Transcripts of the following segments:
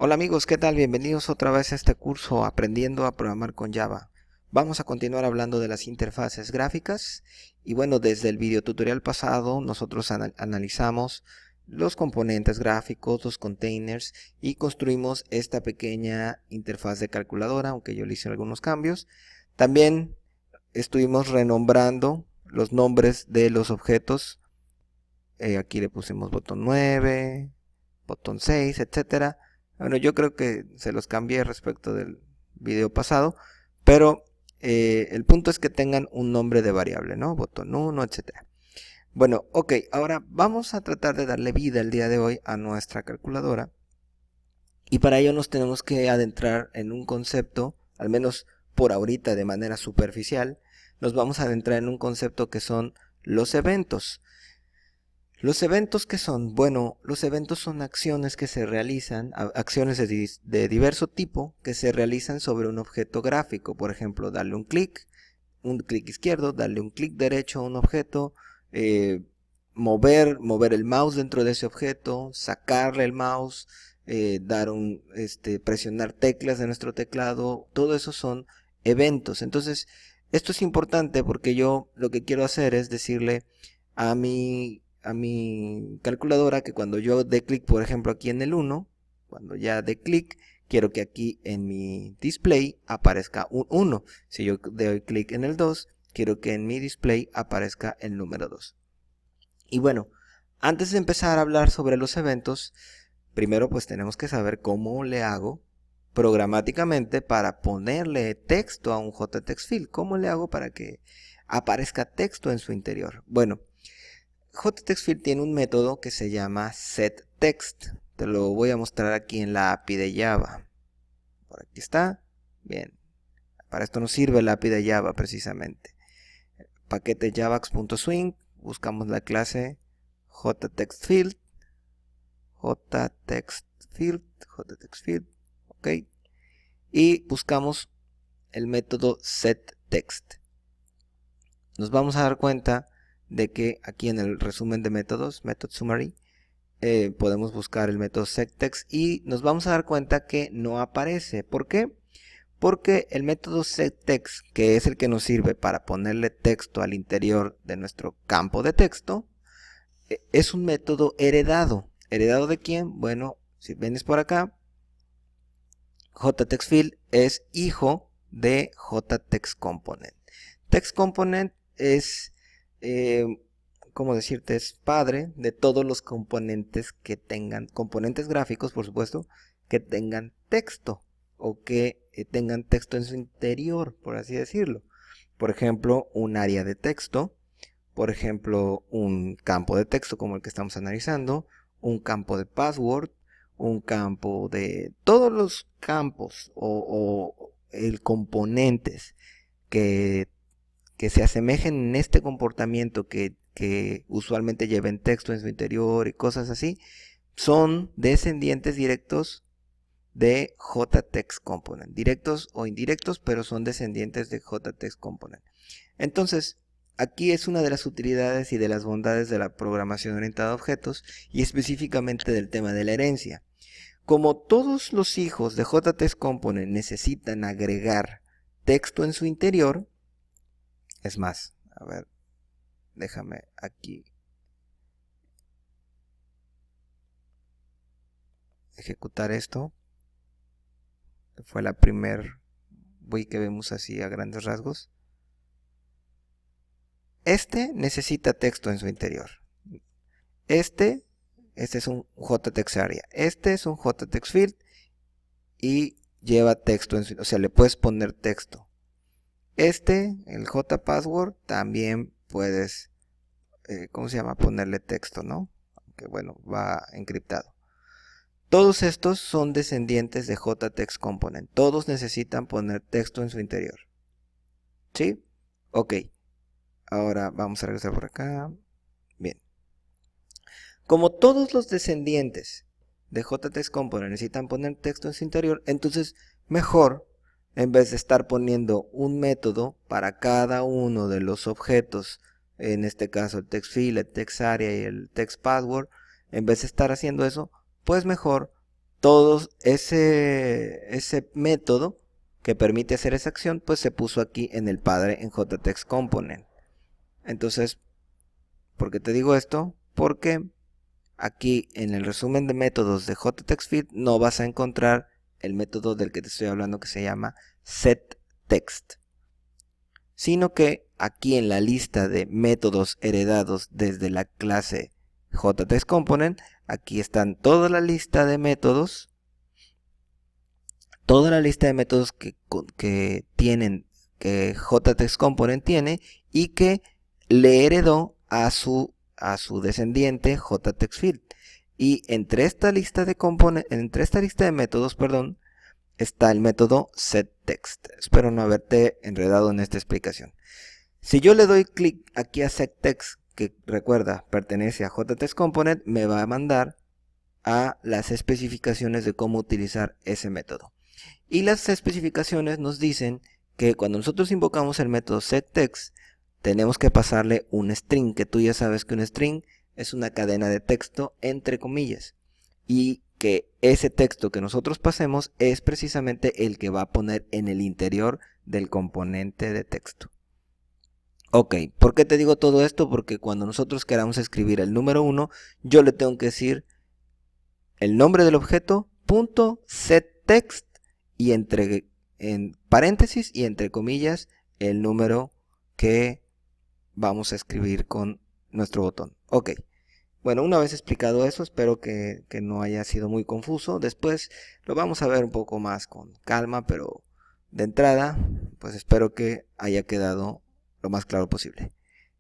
Hola amigos, ¿qué tal? Bienvenidos otra vez a este curso Aprendiendo a Programar con Java. Vamos a continuar hablando de las interfaces gráficas y bueno, desde el video tutorial pasado nosotros analizamos los componentes gráficos, los containers y construimos esta pequeña interfaz de calculadora, aunque yo le hice algunos cambios. También estuvimos renombrando los nombres de los objetos. Aquí le pusimos botón 9, botón 6, etcétera. Bueno, yo creo que se los cambié respecto del video pasado, pero el punto es que tengan un nombre de variable, ¿no? Botón 1, etcétera. Bueno, ok, ahora vamos a tratar de darle vida el día de hoy a nuestra calculadora. Y para ello nos tenemos que adentrar en un concepto, al menos por ahorita de manera superficial, nos vamos a adentrar en un concepto que son los eventos. ¿Los eventos qué son? Bueno, los eventos son acciones que se realizan, acciones de diverso tipo que se realizan sobre un objeto gráfico. Por ejemplo, darle un clic izquierdo, darle un clic derecho a un objeto, mover el mouse dentro de ese objeto, sacarle el mouse, presionar teclas de nuestro teclado. Todo eso son eventos. Entonces, esto es importante porque yo lo que quiero hacer es decirle a mi calculadora que cuando yo dé clic, por ejemplo, aquí en el 1, cuando ya dé clic, quiero que aquí en mi display aparezca un 1. Si yo doy clic en el 2, quiero que en mi display aparezca el número 2. Y bueno, antes de empezar a hablar sobre los eventos, primero pues tenemos que saber cómo le hago programáticamente para ponerle texto a un JTextField. ¿Cómo le hago para que aparezca texto en su interior? Bueno, JTextField tiene un método que se llama setText. Te lo voy a mostrar aquí en la API de Java. Por aquí está. Bien. Para esto nos sirve la API de Java precisamente. Paquete javax.swing. Buscamos la clase JTextField. JTextField. Ok. Y buscamos el método setText. Nos vamos a dar cuenta de que aquí en el resumen de métodos, Method Summary, podemos buscar el método setText y nos vamos a dar cuenta que no aparece. ¿Por qué? Porque el método setText, que es el que nos sirve para ponerle texto al interior de nuestro campo de texto, es un método heredado. ¿Heredado de quién? Bueno, si vienes por acá, JTextField es hijo de JTextComponent. TextComponent es, ¿cómo decirte? Es padre de todos los componentes que tengan, componentes gráficos, por supuesto, que tengan texto o que tengan texto en su interior, por así decirlo. Por ejemplo, un área de texto, por ejemplo, un campo de texto como el que estamos analizando, un campo de password, un campo de todos los campos o componentes que se asemejen en este comportamiento que usualmente lleven texto en su interior y cosas así, son descendientes directos de JTextComponent. Directos o indirectos, pero son descendientes de JTextComponent. Entonces, aquí es una de las utilidades y de las bondades de la programación orientada a objetos y específicamente del tema de la herencia. Como todos los hijos de JTextComponent necesitan agregar texto en su interior, es más, a ver, déjame aquí ejecutar esto. Fue la primer build que vemos así a grandes rasgos. Este necesita texto en su interior. Este es un JTextArea. Este es un JTextField y lleva texto en su, o sea, le puedes poner texto. El JPassword, también puedes, ¿cómo se llama? Ponerle texto, ¿no? Aunque bueno, va encriptado. Todos estos son descendientes de JTextComponent. Todos necesitan poner texto en su interior. ¿Sí? Ok. Ahora vamos a regresar por acá. Bien. Como todos los descendientes de JTextComponent necesitan poner texto en su interior, entonces mejor, en vez de estar poniendo un método para cada uno de los objetos, en este caso el TextField, el TextArea y el TextPassword, en vez de estar haciendo eso, pues mejor todos ese método que permite hacer esa acción, pues se puso aquí en el padre en JTextComponent. Entonces, ¿por qué te digo esto? Porque aquí en el resumen de métodos de JTextFeed no vas a encontrar el método del que te estoy hablando, que se llama setText, sino que aquí en la lista de métodos heredados desde la clase JTextComponent, aquí están toda la lista de métodos, que tienen, que JTextComponent tiene y que le heredó a su descendiente JTextFeed. Y entre esta lista de métodos, perdón, está el método setText. Espero no haberte enredado en esta explicación. Si yo le doy clic aquí a setText, que recuerda pertenece a JTextComponent, me va a mandar a las especificaciones de cómo utilizar ese método. Y las especificaciones nos dicen que cuando nosotros invocamos el método setText, tenemos que pasarle un string, que tú ya sabes que un string es una cadena de texto entre comillas, y que ese texto que nosotros pasemos es precisamente el que va a poner en el interior del componente de texto. Ok, ¿por qué te digo todo esto? Porque cuando nosotros queramos escribir el número 1, yo le tengo que decir el nombre del objeto, punto setText, y en paréntesis y entre comillas el número que vamos a escribir con nuestro botón. Ok, bueno, una vez explicado eso, espero que no haya sido muy confuso. Después lo vamos a ver un poco más con calma, pero de entrada, pues espero que haya quedado lo más claro posible.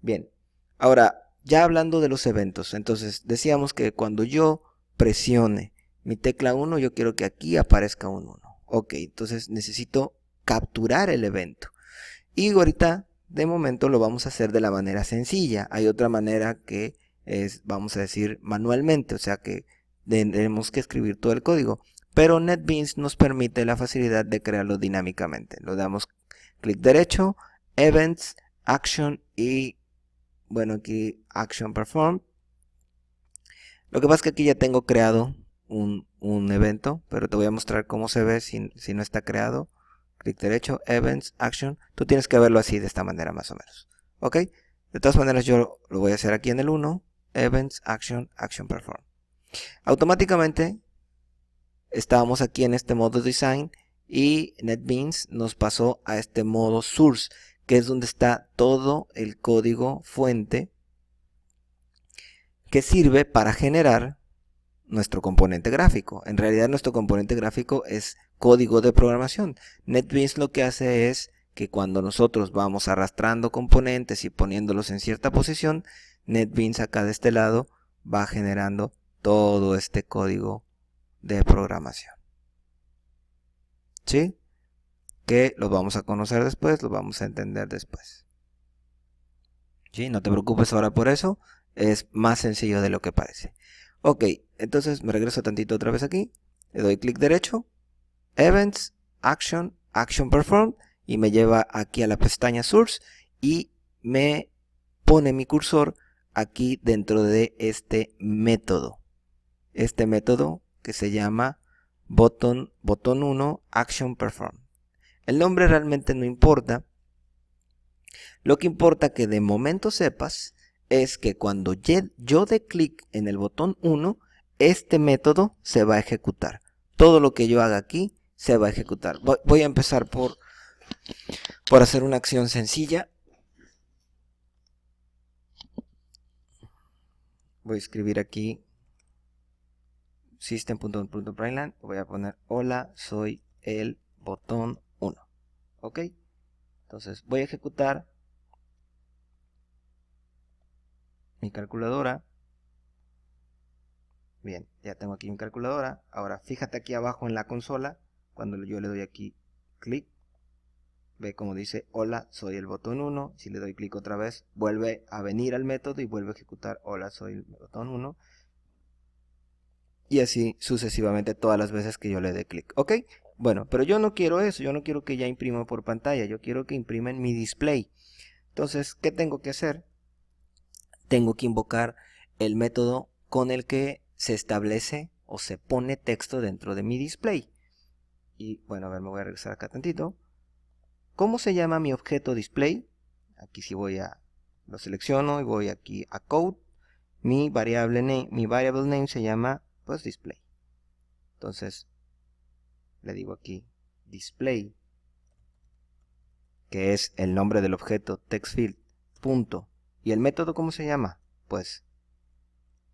Bien, ahora ya hablando de los eventos, entonces decíamos que cuando yo presione mi tecla 1, yo quiero que aquí aparezca un 1. Ok, entonces necesito capturar el evento. Y ahorita, de momento, lo vamos a hacer de la manera sencilla. Hay otra manera que es, vamos a decir, manualmente, o sea que tendremos que escribir todo el código. Pero NetBeans nos permite la facilidad de crearlo dinámicamente. Le damos clic derecho, Events, Action y, bueno, aquí Action Perform. Lo que pasa es que aquí ya tengo creado un evento, pero te voy a mostrar cómo se ve si no está creado. Clic derecho, Events, Action. Tú tienes que verlo así, de esta manera más o menos. ¿Ok? De todas maneras yo lo voy a hacer aquí en el 1. Events, Action, Action Perform. Automáticamente estábamos aquí en este modo Design y NetBeans nos pasó a este modo Source, que es donde está todo el código fuente que sirve para generar nuestro componente gráfico. En realidad nuestro componente gráfico es código de programación. NetBeans lo que hace es que cuando nosotros vamos arrastrando componentes y poniéndolos en cierta posición, NetBeans acá de este lado va generando todo este código de programación. ¿Sí? Que lo vamos a conocer después, lo vamos a entender después. ¿Sí? No te preocupes ahora por eso, es más sencillo de lo que parece. Ok, entonces me regreso tantito otra vez aquí, le doy clic derecho, Events, Action, Action Perform, y me lleva aquí a la pestaña Source y me pone mi cursor aquí dentro de este método. Este método que se llama botón 1 Action Perform. El nombre realmente no importa. Lo que importa que de momento sepas es que cuando yo dé clic en el botón 1, este método se va a ejecutar. Todo lo que yo haga aquí se va a ejecutar. Voy a empezar por hacer una acción sencilla. Voy a escribir aquí system.primeline. Voy a poner hola, soy el botón 1. ¿Ok? Entonces voy a ejecutar mi calculadora. Bien, ya tengo aquí mi calculadora. Ahora fíjate aquí abajo en la consola, cuando yo le doy aquí clic, ve como dice hola, soy el botón 1. Si le doy clic otra vez, vuelve a venir al método y vuelve a ejecutar hola, soy el botón 1. Y así sucesivamente todas las veces que yo le dé clic. ¿Ok? Bueno, pero yo no quiero eso, yo no quiero que ya imprima por pantalla, yo quiero que imprima en mi display. Entonces, ¿qué tengo que hacer? Tengo que invocar el método con el que se establece o se pone texto dentro de mi display. Y bueno, a ver, me voy a regresar acá tantito. ¿Cómo se llama mi objeto display? Aquí sí lo selecciono y voy aquí a code. Mi variable name se llama pues display. Entonces le digo aquí display, que es el nombre del objeto textfield, punto. ¿Y el método cómo se llama? Pues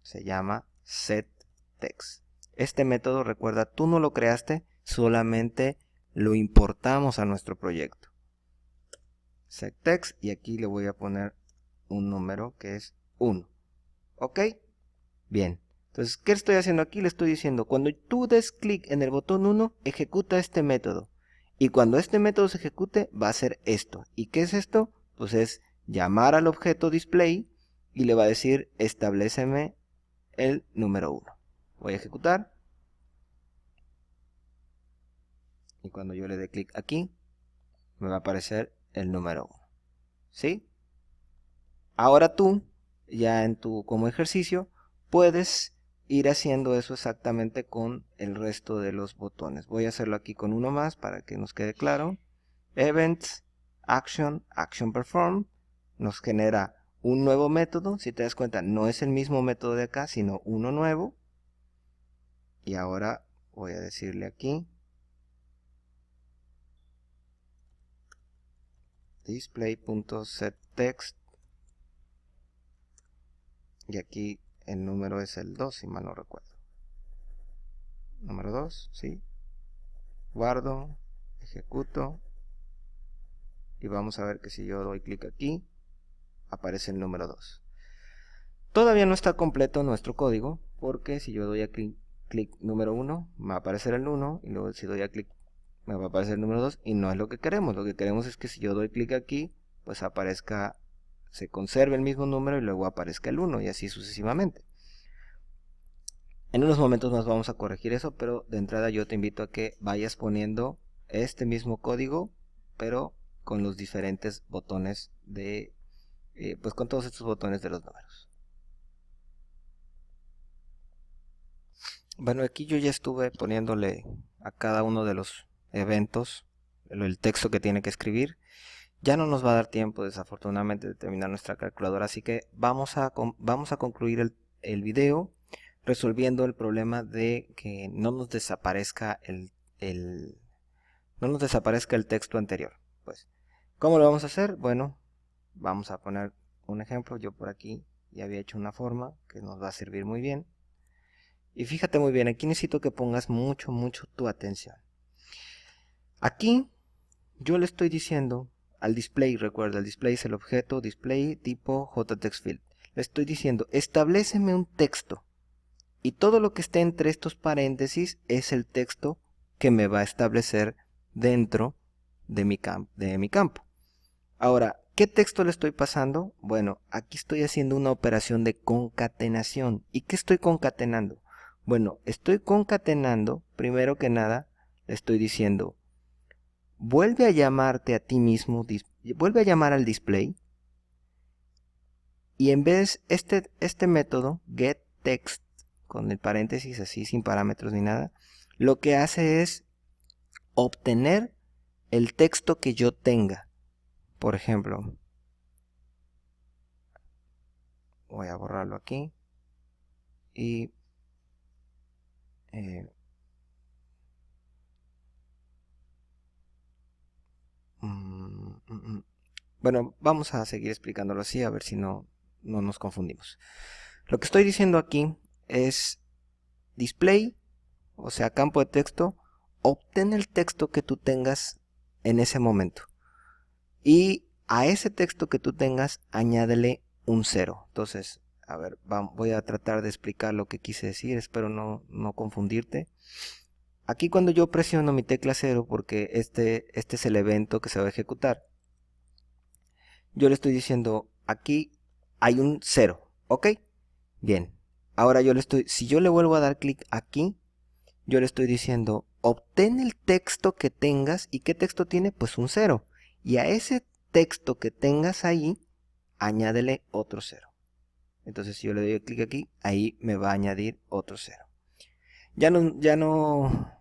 se llama setText. Este método, recuerda, tú no lo creaste, solamente lo importamos a nuestro proyecto. setText, y aquí le voy a poner un número que es 1. ¿Ok? Bien. Entonces, ¿qué estoy haciendo aquí? Le estoy diciendo, cuando tú des clic en el botón 1, ejecuta este método. Y cuando este método se ejecute, va a hacer esto. ¿Y qué es esto? Pues es llamar al objeto display y le va a decir, establéceme el número 1. Voy a ejecutar. Y cuando yo le dé clic aquí, me va a aparecer el número 1. ¿Sí? Ahora tú, ya como ejercicio, puedes ir haciendo eso exactamente con el resto de los botones. Voy a hacerlo aquí con uno más para que nos quede claro. Events, Action, Action Perform. Nos genera un nuevo método. Si te das cuenta, no es el mismo método de acá, sino uno nuevo. Y ahora voy a decirle aquí display.setText. Y aquí el número es el 2, si mal no recuerdo. Número 2, ¿sí? Guardo, ejecuto. Y vamos a ver que si yo doy clic aquí, aparece el número 2. Todavía no está completo nuestro código, porque si yo doy a clic número 1, me va a aparecer el 1, y luego si doy a clic, me va a aparecer el número 2, y no es lo que queremos. Lo que queremos es que si yo doy clic aquí, pues aparezca, se conserve el mismo número y luego aparezca el 1, y así sucesivamente. En unos momentos más vamos a corregir eso, pero de entrada yo te invito a que vayas poniendo este mismo código, pero con los diferentes botones pues con todos estos botones de los números. Bueno, aquí yo ya estuve poniéndole a cada uno de los eventos el texto que tiene que escribir. Ya no nos va a dar tiempo, desafortunadamente, de terminar nuestra calculadora, así que vamos a concluir el video resolviendo el problema de que no nos desaparezca no nos desaparezca el texto anterior. Pues, ¿cómo lo vamos a hacer? Bueno, vamos a poner un ejemplo. Yo por aquí ya había hecho una forma que nos va a servir muy bien. Y fíjate muy bien, aquí necesito que pongas mucho tu atención. Aquí yo le estoy diciendo al display, recuerda, el display es el objeto, display tipo JTextField. Le estoy diciendo, establéceme un texto. Y todo lo que esté entre estos paréntesis es el texto que me va a establecer dentro de mi campo. Ahora, ¿qué texto le estoy pasando? Bueno, aquí estoy haciendo una operación de concatenación. ¿Y qué estoy concatenando? Bueno, estoy concatenando, primero que nada, le estoy diciendo, vuelve a llamarte a ti mismo, vuelve a llamar al display, y en vez este método, getText, con el paréntesis así, sin parámetros ni nada, lo que hace es obtener el texto que yo tenga. Por ejemplo, voy a borrarlo aquí y bueno, vamos a seguir explicándolo así, a ver si no nos confundimos. Lo que estoy diciendo aquí es display, o sea, campo de texto, obtén el texto que tú tengas en ese momento. Y a ese texto que tú tengas, añádele un 0. Entonces, a ver, voy a tratar de explicar lo que quise decir, espero no confundirte. Aquí cuando yo presiono mi tecla 0, porque este es el evento que se va a ejecutar, yo le estoy diciendo, aquí hay un 0, ¿ok? Bien, ahora si yo le vuelvo a dar clic aquí, yo le estoy diciendo, obtén el texto que tengas. ¿Y qué texto tiene? Pues un 0. Y a ese texto que tengas ahí, añádele otro 0. Entonces si yo le doy clic aquí, ahí me va a añadir otro 0. Ya no